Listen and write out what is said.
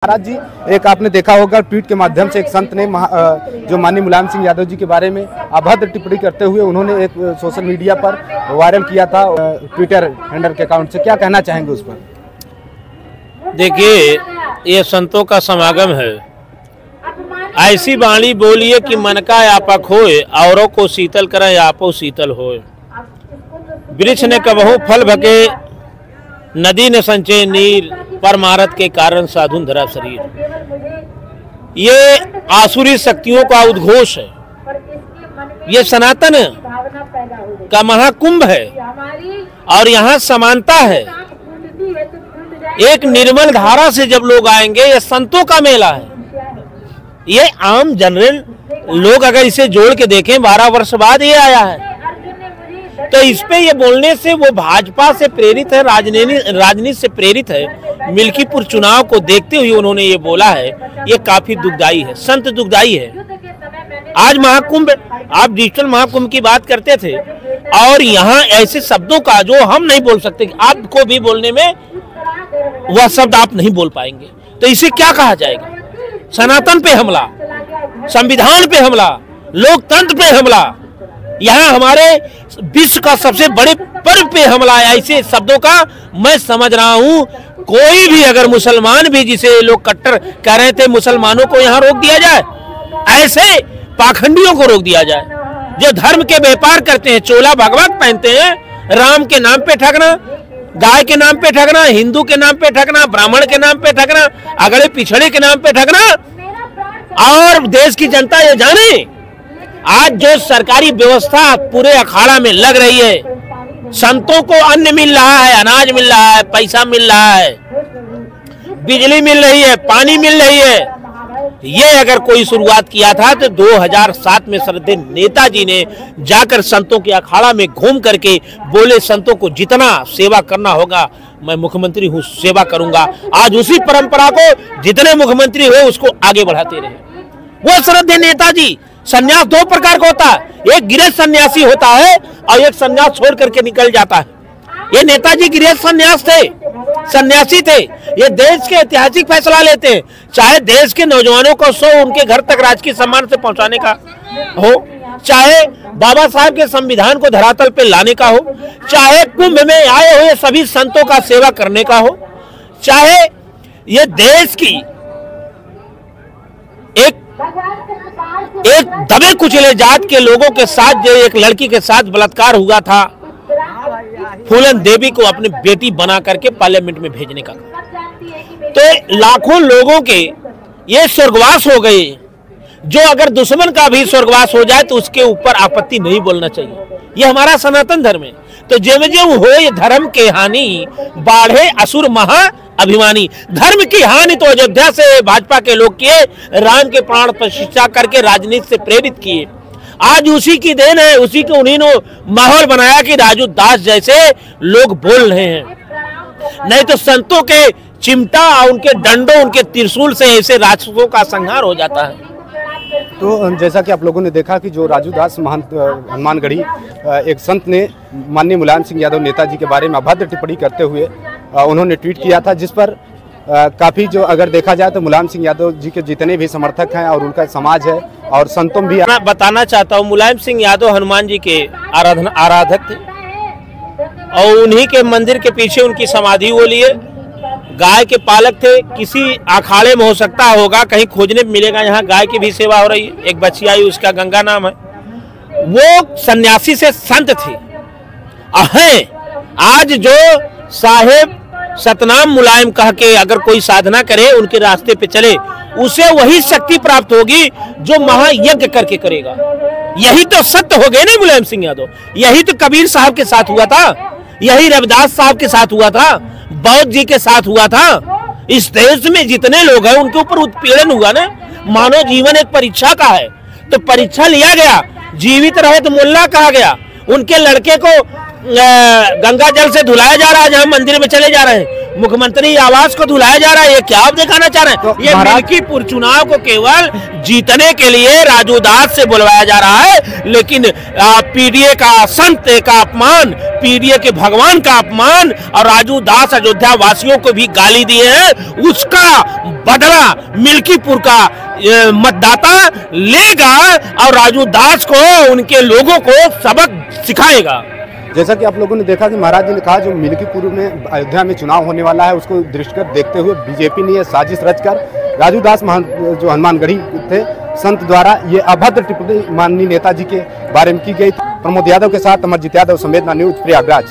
महाराज जी, एक आपने देखा होगा ट्वीट के माध्यम से एक संत ने जो माननीय मुलायम सिंह यादव जी के बारे में अभद्र टिप्पणी करते हुए उन्होंने एक सोशल मीडिया पर वायरल किया था ट्विटर हैंडल के अकाउंट से। क्या कहना चाहेंगे उस पर? देखिए, ये संतों का समागम है। ऐसी वाणी बोलिए कि मन का आपा खोए, औरों को शीतल करे आपो शीतल होए। वृक्ष ने कबहू फल भके, नदी ने संचय नीर, परमारथ के कारण साधुन धरा शरीर। ये आसुरी शक्तियों का उद्घोष है। ये सनातन का महाकुंभ है और यहाँ समानता है। एक निर्मल धारा से जब लोग आएंगे, ये संतों का मेला है। ये आम जनरल लोग अगर इसे जोड़ के देखें, 12 वर्ष बाद ये आया है, तो इस पे ये बोलने से वो भाजपा से प्रेरित है, राजनीति से प्रेरित है। मिल्कीपुर चुनाव को देखते हुए उन्होंने ये बोला है। ये काफी दुखदाई है, संत दुखदाई है। आज महाकुंभ, आप डिजिटल महाकुंभ की बात करते थे और यहाँ ऐसे शब्दों का जो हम नहीं बोल सकते, आपको भी बोलने में वह शब्द आप नहीं बोल पाएंगे, तो इसे क्या कहा जाएगा? सनातन पे हमला, संविधान पे हमला, लोकतंत्र पे हमला, यहाँ हमारे विश्व का सबसे बड़े पर्व पे हमला है। ऐसे शब्दों का मैं समझ रहा हूँ कोई भी अगर मुसलमान भी, जिसे लोग कट्टर कह रहे थे, मुसलमानों को यहाँ रोक दिया जाए, ऐसे पाखंडियों को रोक दिया जाए जो धर्म के व्यापार करते हैं, चोला भगवत पहनते हैं, राम के नाम पे ठगना, गाय के नाम पे ठगना, हिंदू के नाम पे ठगना, ब्राह्मण के नाम पे ठगना, अगड़े पिछड़े के नाम पे ठगना। और देश की जनता ये जाने, आज जो सरकारी व्यवस्था पूरे अखाड़ा में लग रही है, संतों को अन्न मिल रहा है, अनाज मिल रहा है, पैसा मिल रहा है, बिजली मिल रही है, पानी मिल रही है। ये अगर कोई शुरुआत किया था तो 2007 में श्रद्धेय नेताजी ने जाकर संतों के अखाड़ा में घूम करके बोले, संतों को जितना सेवा करना होगा, मैं मुख्यमंत्री हूँ, सेवा करूंगा। आज उसी परंपरा को जितने मुख्यमंत्री हुए उसको आगे बढ़ाते रहे। वो श्रद्धेय नेताजी। सन्यास दो प्रकार का होता है, एक गृह सन्यासी होता है और एक सन्यास छोड़ करके निकल जाता है। ये नेताजी गृह सन्यासी थे। ये देश के ऐतिहासिक फैसला लेते हैं, चाहे देश के नौजवानों को उनके घर तक राजकीय सम्मान से पहुंचाने का हो, चाहे बाबा साहब के संविधान को धरातल पे लाने का हो, चाहे कुंभ में आए हुए सभी संतों का सेवा करने का हो, चाहे ये देश की एक दबे कुचले जात के लोगों के साथ जो एक लड़की के साथ बलात्कार हुआ था, फूलन देवी को अपनी बेटी बना करके पार्लियामेंट में भेजने का, तो लाखों लोगों के ये स्वर्गवास हो गए। जो अगर दुश्मन का भी स्वर्गवास हो जाए तो उसके ऊपर आपत्ति नहीं बोलना चाहिए। ये हमारा सनातन धर्म है। तो जेम जेम हो ये धर्म के हानि, बाढ़े असुर महा अभिमानी। धर्म की हानि तो अयोध्या से भाजपा के लोग किए, राम के प्राण प्रतिष्ठा करके राजनीति से प्रेरित किए। आज उसी की देन है, उसी को उन्हीं ने माहौल बनाया कि राजू दास जैसे लोग बोल रहे हैं। नहीं तो संतों के चिमटा, उनके डंडों, उनके त्रिशूल से ऐसे राक्षसों का संहार हो जाता है। तो जैसा कि आप लोगों ने देखा कि जो राजू दास महंत हनुमानगढ़ी, एक संत ने माननीय मुलायम सिंह यादव नेताजी के बारे में अभद्र टिप्पणी करते हुए उन्होंने ट्वीट किया था, जिस पर काफ़ी जो अगर देखा जाए तो मुलायम सिंह यादव जी के जितने भी समर्थक हैं और उनका समाज है और संतों भी। बताना चाहता हूँ, मुलायम सिंह यादव हनुमान जी के आराधक थे और उन्हीं के मंदिर के पीछे उनकी समाधि वो लिए, गाय के पालक थे। किसी अखाड़े में हो सकता होगा, कहीं खोजने में मिलेगा, यहाँ गाय की भी सेवा हो रही है। एक बच्ची आई, उसका गंगा नाम है। वो सन्यासी से संत थे। आज जो साहेब सतनाम मुलायम कह के अगर कोई साधना करे, उनके रास्ते पे चले, उसे वही शक्ति प्राप्त होगी जो महायज्ञ करके करेगा। यही तो सत्य हो गए ना मुलायम सिंह यादव। यही तो कबीर साहब के साथ हुआ था, यही रविदास साहब के साथ हुआ था, बौद्ध जी के साथ हुआ था। इस देश में जितने लोग हैं उनके ऊपर उत्पीड़न हुआ ना। मानव जीवन एक परीक्षा का है, तो परीक्षा लिया गया, जीवित रहे तो मुल्ला कहा गया। उनके लड़के को गंगा जल से धुलाया जा रहा है, जहाँ मंदिर में चले जा रहे हैं। मुख्यमंत्री आवास को धुलाया जा रहा है। ये क्या आप दिखाना चाह रहे हैं? तो ये मिल्कीपुर चुनाव को केवल जीतने के लिए राजू दास से बुलवाया जा रहा है, लेकिन पीडीए का संत का अपमान पीडीए के भगवान का अपमान और राजू दास अयोध्या वासियों को भी गाली दिए हैं, उसका बदला मिल्कीपुर का मतदाता लेगा और राजू दास को, उनके लोगों को सबक सिखाएगा। जैसा कि आप लोगों ने देखा कि महाराज जी ने कहा जो मिल्कीपुर में अयोध्या में चुनाव होने वाला है उसको दृष्टिगत देखते हुए बीजेपी ने यह साजिश रचकर राजू दास जो हनुमानगढ़ी थे संत द्वारा ये अभद्र टिप्पणी माननीय नेताजी के बारे में की गई। प्रमोद यादव के साथ अमरजीत यादव, संवेदना न्यूज, प्रयागराज।